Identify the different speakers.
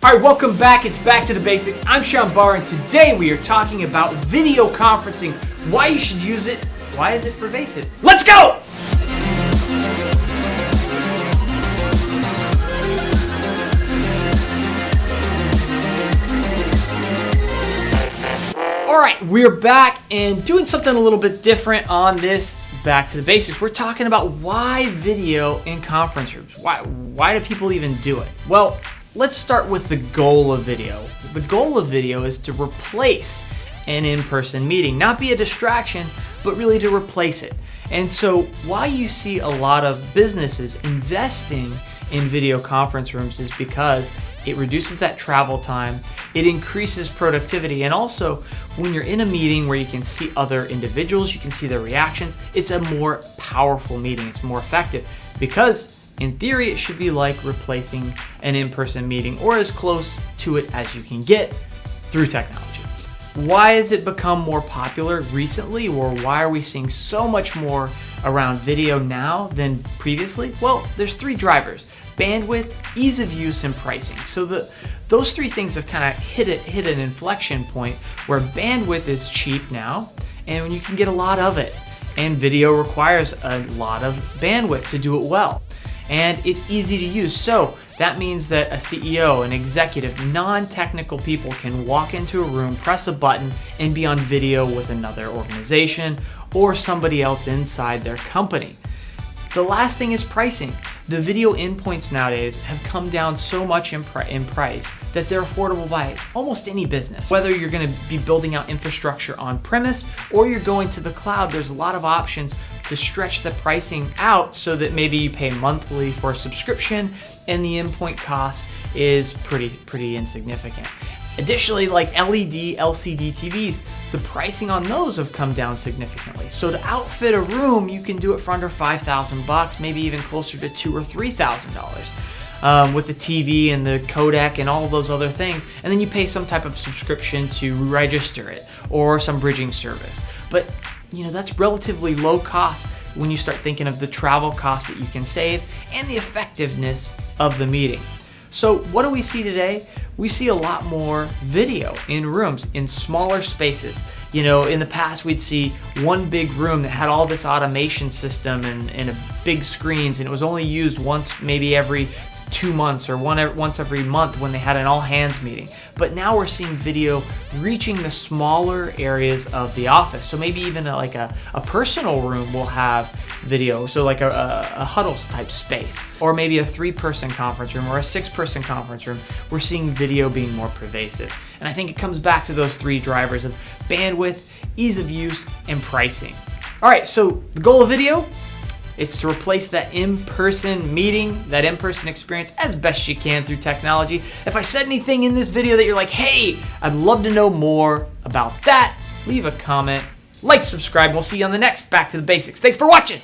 Speaker 1: All right, welcome back. It's Back to the Basics. I'm Sean Barr, and today we are talking about video conferencing, why you should use it, why is it pervasive. Let's go! All right, we're back and doing something a little bit different on this Back to the Basics. We're talking about why video in conference rooms. Why do people even do it? Well, let's start with the goal of video. The goal of video is to replace an in-person meeting, not be a distraction, but really to replace it. And so why you see a lot of businesses investing in video conference rooms is because it reduces that travel time, it increases productivity, and also when you're in a meeting where you can see other individuals, you can see their reactions, it's a more powerful meeting, it's more effective because in theory, it should be like replacing an in-person meeting or as close to it as you can get through technology. Why has it become more popular recently, or why are we seeing so much more around video now than previously? Well, there's three drivers: bandwidth, ease of use, and pricing. So those three things have kind of hit an inflection point where bandwidth is cheap now and you can get a lot of it. And video requires a lot of bandwidth to do it well. And it's easy to use. So that means that a CEO, an executive, non-technical people can walk into a room, press a button, and be on video with another organization or somebody else inside their company. The last thing is pricing. The video endpoints nowadays have come down so much in price that they're affordable by almost any business. Whether you're going to be building out infrastructure on premise or you're going to the cloud, there's a lot of options to stretch the pricing out so that maybe you pay monthly for a subscription and the endpoint cost is pretty insignificant. Additionally, like LED, LCD TVs, the pricing on those have come down significantly. So to outfit a room, you can do it for under $5,000, maybe even closer to $2,000 or $3,000 with the TV and the codec and all of those other things. And then you pay some type of subscription to register it or some bridging service. But that's relatively low cost when you start thinking of the travel costs that you can save and the effectiveness of the meeting. So what do we see today? We see a lot more video in rooms, in smaller spaces. In the past we'd see one big room that had all this automation system and big screens, and it was only used once, maybe every 2 months or once every month when they had an all-hands meeting. But now we're seeing video reaching the smaller areas of the office. So maybe even like a personal room will have video, so like a huddle type space, or maybe a 3-person conference room or a 6-person conference room. We're seeing video being more pervasive. And I think it comes back to those three drivers of bandwidth, ease of use, and pricing. All right, so the goal of video, it's to replace that in-person meeting, that in-person experience as best you can through technology. If I said anything in this video that you're like, hey, I'd love to know more about that, leave a comment, like, subscribe, and we'll see you on the next Back to the Basics. Thanks for watching.